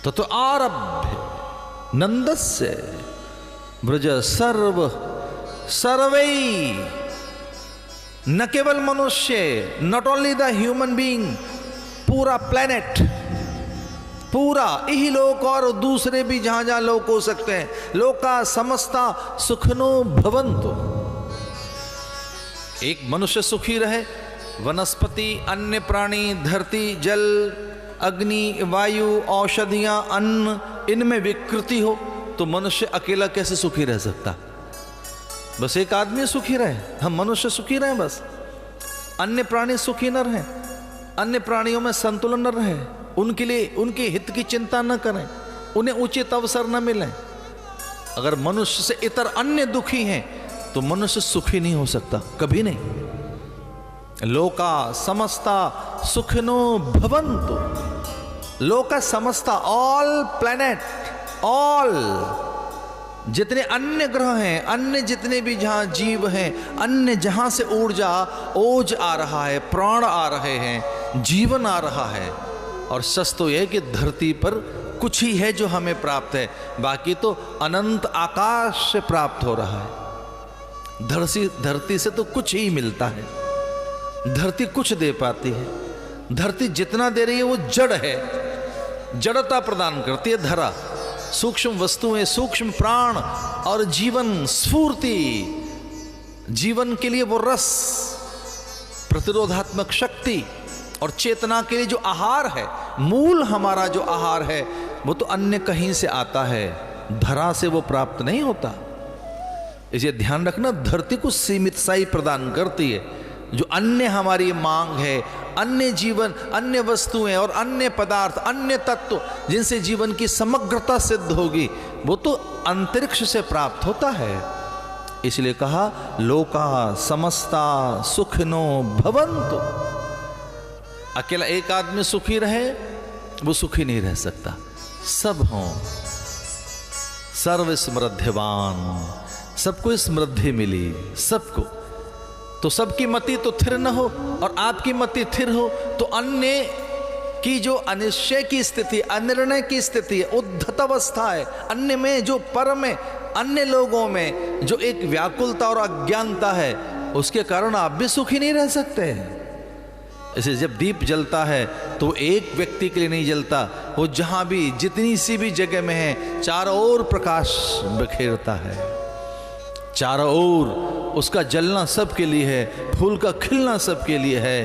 तो आरभ्य नंदस्य ब्रज सर्वै, न केवल मनुष्य, not only the human being, पूरा प्लेनेट, पूरा यही लोक और दूसरे भी जहां जहां लोक हो सकते हैं, लोका समस्ता सुखनो भवन्तु। एक मनुष्य सुखी रहे, वनस्पति, अन्य प्राणी, धरती, जल, अग्नि, वायु, औषधियां, अन्न, इनमें विकृति हो तो मनुष्य अकेला कैसे सुखी रह सकता? बस एक आदमी सुखी रहे, हम मनुष्य सुखी रहे, बस अन्य प्राणी सुखी न रहे, अन्य प्राणियों में संतुलन न रहे, उनके लिए उनके हित की चिंता न करें, उन्हें उचित अवसर न मिले। अगर मनुष्य से इतर अन्य दुखी हैं तो मनुष्य सुखी नहीं हो सकता, कभी नहीं। लोका समस्ता सुखिनो भवन्तु, लोका समस्ता, ऑल प्लैनेट, ऑल जितने अन्य ग्रह हैं, अन्य जितने भी जहां जीव हैं, अन्य जहां से ऊर्जा ओज आ रहा है, प्राण आ रहे हैं, जीवन आ रहा है। और सच तो यह कि धरती पर कुछ ही है जो हमें प्राप्त है, बाकी तो अनंत आकाश से प्राप्त हो रहा है। धरती से तो कुछ ही मिलता है, धरती कुछ दे पाती है। धरती जितना दे रही है वो जड़ है, जड़ता प्रदान करती है धरा, सूक्ष्म वस्तुएं, सूक्ष्म प्राण और जीवन स्फूर्ति, जीवन के लिए वो रस, प्रतिरोधात्मक शक्ति और चेतना के लिए जो आहार है, मूल हमारा जो आहार है वो तो अन्य कहीं से आता है, धरा से वो प्राप्त नहीं होता। इसे ध्यान रखना, धरती को सीमित साई प्रदान करती है। जो अन्य हमारी मांग है, अन्य जीवन, अन्य वस्तुएं और अन्य पदार्थ, अन्य तत्व जिनसे जीवन की समग्रता सिद्ध होगी, वो तो अंतरिक्ष से प्राप्त होता है। इसलिए कहा लोका समस्ता सुखिनो भवन्तु। अकेला एक आदमी सुखी रहे वो सुखी नहीं रह सकता, सब हों, सर्व समृद्धिवान, सबको समृद्धि मिली, सबको, तो सबकी मति तो थिर न हो और आपकी मति थिर हो तो अन्य की जो अनिश्चय की स्थिति, अनिर्णय की स्थिति है, उद्धत अवस्था है, अन्य में जो पर में, अन्य लोगों में जो एक व्याकुलता और अज्ञानता है, उसके कारण आप भी सुखी नहीं रह सकते। इसे जब दीप जलता है तो एक व्यक्ति के लिए नहीं जलता, वो जहां भी जितनी सी भी जगह में है चारों ओर प्रकाश बिखेरता है, चारों ओर उसका जलना सबके लिए है, फूल का खिलना सबके लिए है।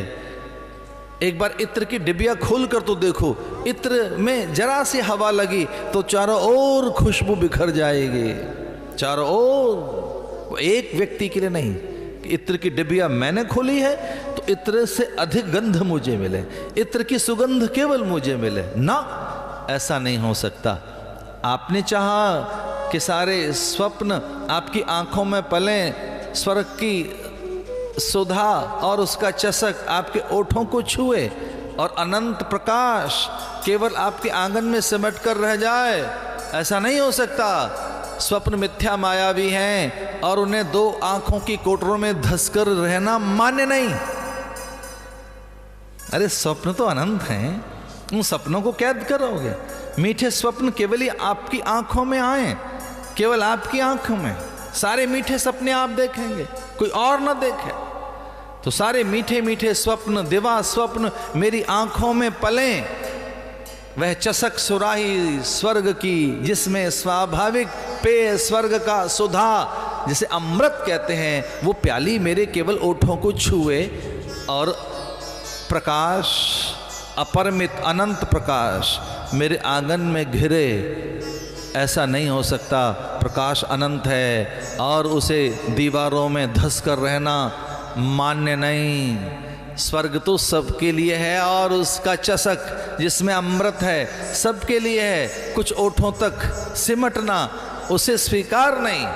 एक बार इत्र की डिबिया खोल कर तो देखो, इत्र में जरा सी हवा लगी तो चारों ओर खुशबू बिखर जाएगी, चारों ओर। एक व्यक्ति के लिए नहीं कि इत्र की डिबिया मैंने खोली है तो इत्र से अधिक गंध मुझे मिले, इत्र की सुगंध केवल मुझे मिले, ना, ऐसा नहीं हो सकता। आपने चाहा कि सारे स्वप्न आपकी आंखों में पलें, स्वर्ग की सुधा और उसका चषक आपके ओठों को छुए और अनंत प्रकाश केवल आपके आंगन में सिमट कर रह जाए, ऐसा नहीं हो सकता। स्वप्न मिथ्या मायावी हैं और उन्हें दो आंखों की कोटरों में धंसकर रहना मान्य नहीं। अरे स्वप्न तो अनंत हैं, उन सपनों को कैद करोगे? मीठे स्वप्न केवल ही आपकी आंखों में आए, केवल आपकी आंखों में सारे मीठे सपने आप देखेंगे, कोई और ना देखे। तो सारे मीठे मीठे स्वप्न, दिवा स्वप्न मेरी आंखों में पलें, वह चषक सुराही स्वर्ग की जिसमें स्वाभाविक पेय स्वर्ग का सुधा जिसे अमृत कहते हैं, वो प्याली मेरे केवल ओठों को छुए और प्रकाश, अपरिमित अनंत प्रकाश मेरे आंगन में घिरे, ऐसा नहीं हो सकता। प्रकाश अनंत है और उसे दीवारों में धंस कर रहना मान्य नहीं। स्वर्ग तो सबके लिए है और उसका चषक जिसमें अमृत है सबके लिए है, कुछ ओठों तक सिमटना उसे स्वीकार नहीं।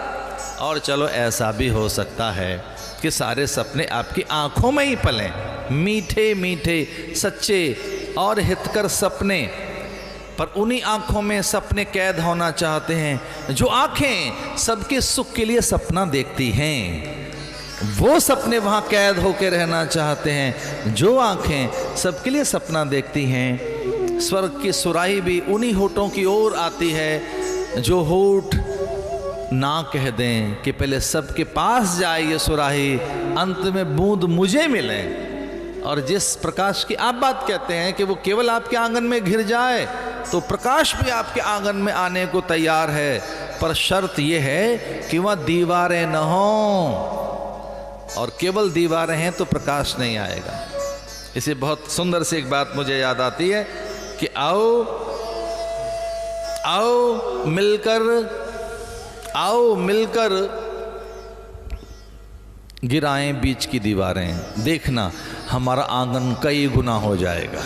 और चलो ऐसा भी हो सकता है कि सारे सपने आपकी आंखों में ही पलें, मीठे मीठे सच्चे और हितकर सपने, पर उन्हीं आंखों में सपने कैद होना चाहते हैं जो आंखें सबके सुख के लिए सपना देखती हैं। वो सपने वहां कैद होकर रहना चाहते हैं जो आंखें सबके लिए सपना देखती हैं। स्वर्ग की सुराही भी उन्हीं होठों की ओर आती है जो होठ ना कह दें कि पहले सबके पास जाए ये सुराही, अंत में बूंद मुझे मिले। और जिस प्रकाश की आप बात कहते हैं कि वो केवल आपके आंगन में घिर जाए, तो प्रकाश भी आपके आंगन में आने को तैयार है, पर शर्त यह है कि वह दीवारें न हों, और केवल दीवारें हैं तो प्रकाश नहीं आएगा। इसे बहुत सुंदर से एक बात मुझे याद आती है कि आओ मिलकर गिराएं बीच की दीवारें, देखना हमारा आंगन कई गुना हो जाएगा।